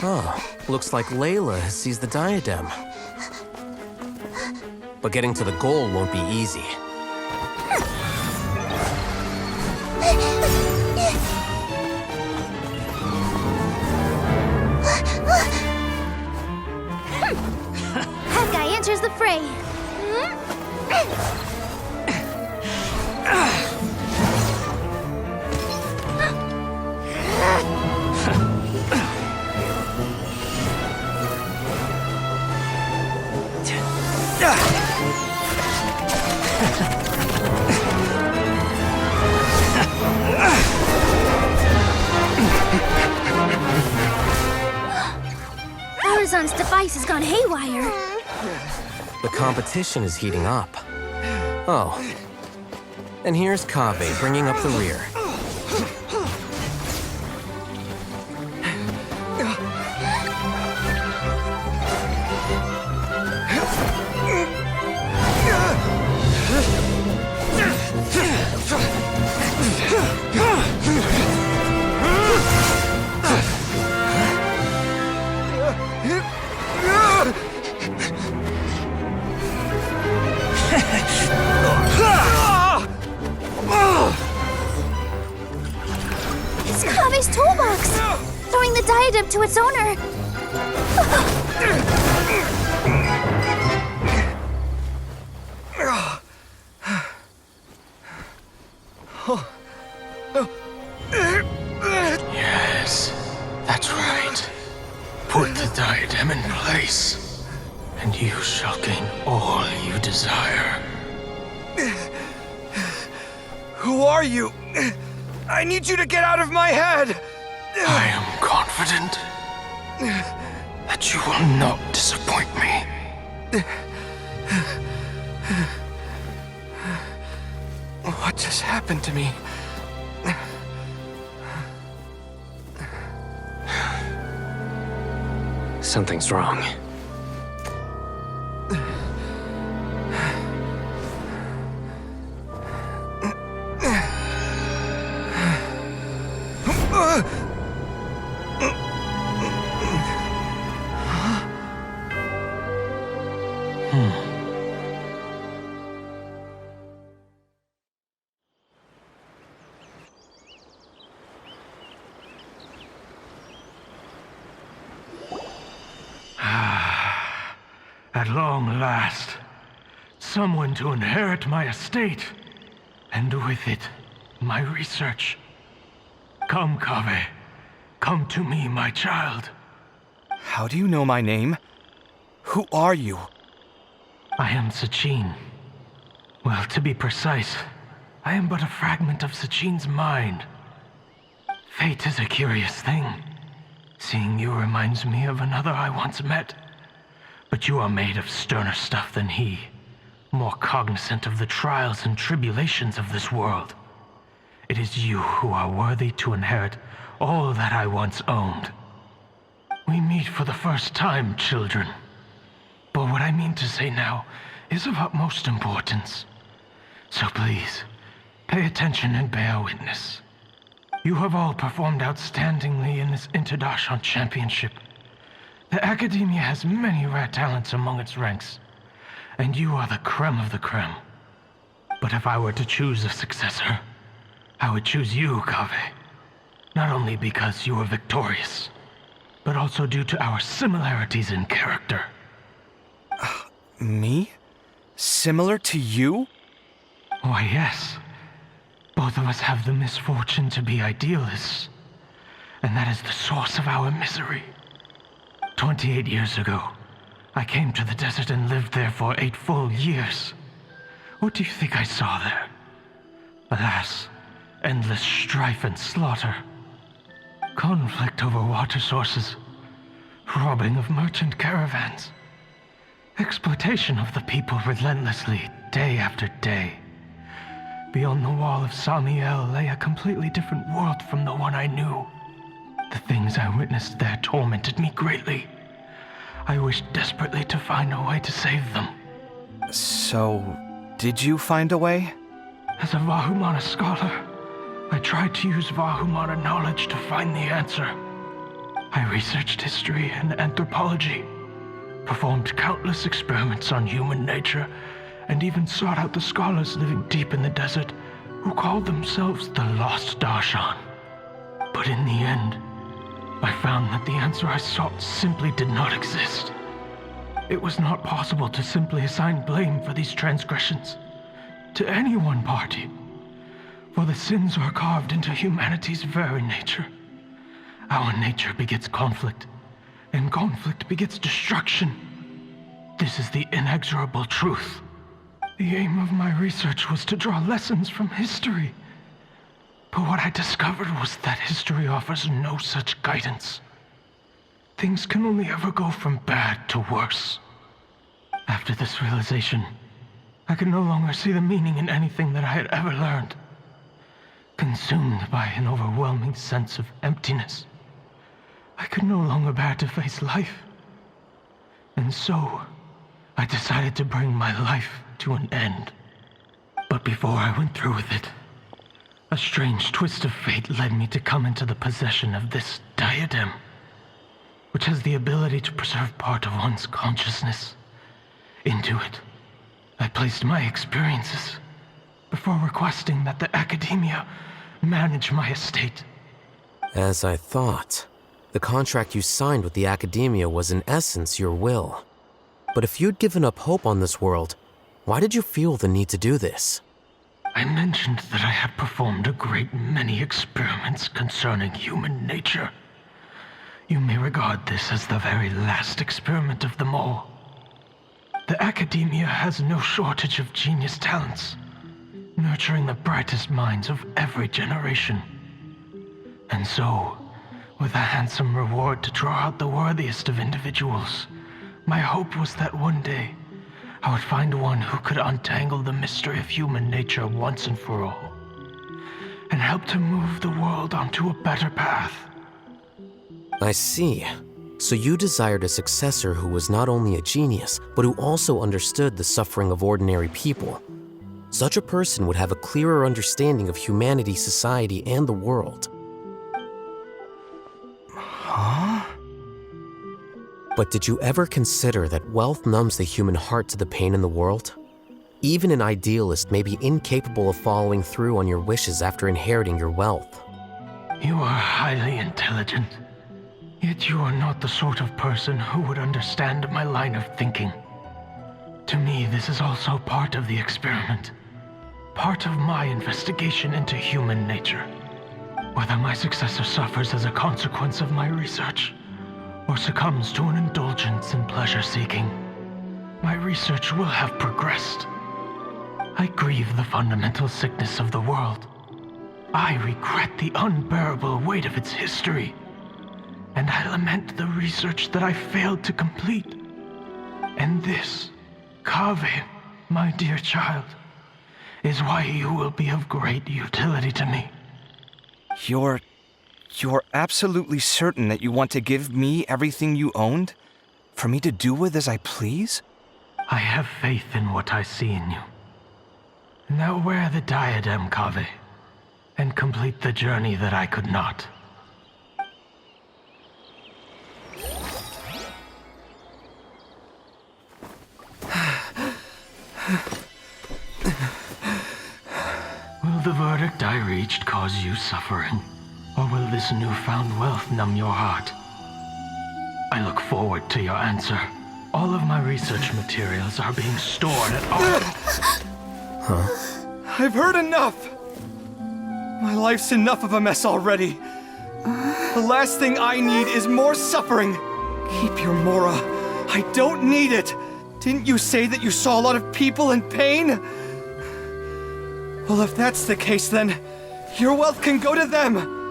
Oh, looks like Layla has seized the Diadem. But getting to the goal won't be easy. That guy enters the fray. Horizon's device has gone haywire. The competition is heating up. Oh. And here's Kaveh bringing up the rear. It's Kaveh's toolbox! Throwing the diadem to its owner! Yes, that's right. Put the diadem in place, and you shall gain all you desire. Who are you? I need you to get out of my head! I am confident that you will not disappoint me. What just happened to me? Something's wrong. At long last, someone to inherit my estate, and with it, my research. Come, Kaveh. Come to me, my child. How do you know my name? Who are you? I am Sachin. Well, to be precise, I am but a fragment of Sachin's mind. Fate is a curious thing. Seeing you reminds me of another I once met. But you are made of sterner stuff than he, more cognizant of the trials and tribulations of this world. It is you who are worthy to inherit all that I once owned. We meet for the first time, children. But what I mean to say now is of utmost importance. So please, pay attention and bear witness. You have all performed outstandingly in this International Championship. The Academia has many rare talents among its ranks, and you are the creme of the creme. But if I were to choose a successor, I would choose you, Kaveh. Not only because you were victorious, but also due to our similarities in character. Me? Similar to you? Why, yes. Both of us have the misfortune to be idealists, and that is the source of our misery. 28 years ago, I came to the desert and lived there for 8 full years. What do you think I saw there? Alas, endless strife and slaughter. Conflict over water sources. Robbing of merchant caravans. Exploitation of the people relentlessly, day after day. Beyond the wall of Samiel lay a completely different world from the one I knew. The things I witnessed there tormented me greatly. I wished desperately to find a way to save them. So, did you find a way? As a Vahumana scholar, I tried to use Vahumana knowledge to find the answer. I researched history and anthropology, performed countless experiments on human nature, and even sought out the scholars living deep in the desert who called themselves the Lost Darshan. But in the end, I found that the answer I sought simply did not exist. It was not possible to simply assign blame for these transgressions to any one party, for the sins are carved into humanity's very nature. Our nature begets conflict, and conflict begets destruction. This is the inexorable truth. The aim of my research was to draw lessons from history. But what I discovered was that history offers no such guidance. Things can only ever go from bad to worse. After this realization, I could no longer see the meaning in anything that I had ever learned. Consumed by an overwhelming sense of emptiness, I could no longer bear to face life. And so, I decided to bring my life to an end. But before I went through with it, a strange twist of fate led me to come into the possession of this Diadem, which has the ability to preserve part of one's consciousness. Into it, I placed my experiences before requesting that the Academia manage my estate. As I thought, the contract you signed with the Academia was in essence your will. But if you'd given up hope on this world, why did you feel the need to do this? I mentioned that I had performed a great many experiments concerning human nature. You may regard this as the very last experiment of them all. The Academia has no shortage of genius talents, nurturing the brightest minds of every generation. And so, with a handsome reward to draw out the worthiest of individuals, my hope was that one day, I would find one who could untangle the mystery of human nature once and for all, and help to move the world onto a better path. I see. So you desired a successor who was not only a genius, but who also understood the suffering of ordinary people. Such a person would have a clearer understanding of humanity, society, and the world. Huh? But did you ever consider that wealth numbs the human heart to the pain in the world? Even an idealist may be incapable of following through on your wishes after inheriting your wealth. You are highly intelligent, yet you are not the sort of person who would understand my line of thinking. To me, this is also part of the experiment, part of my investigation into human nature. Whether my successor suffers as a consequence of my research, or succumbs to an indulgence in pleasure-seeking, my research will have progressed. I grieve the fundamental sickness of the world. I regret the unbearable weight of its history. And I lament the research that I failed to complete. And this, Kaveh, my dear child, is why you will be of great utility to me. You're absolutely certain that you want to give me everything you owned? For me to do with as I please? I have faith in what I see in you. Now wear the diadem, Kaveh, and complete the journey that I could not. Will the verdict I reached cause you suffering? Or will this newfound wealth numb your heart? I look forward to your answer. All of my research materials are being stored at all. I've heard enough! My life's enough of a mess already. The last thing I need is more suffering. Keep your Mora. I don't need it. Didn't you say that you saw a lot of people in pain? Well, if that's the case, then your wealth can go to them.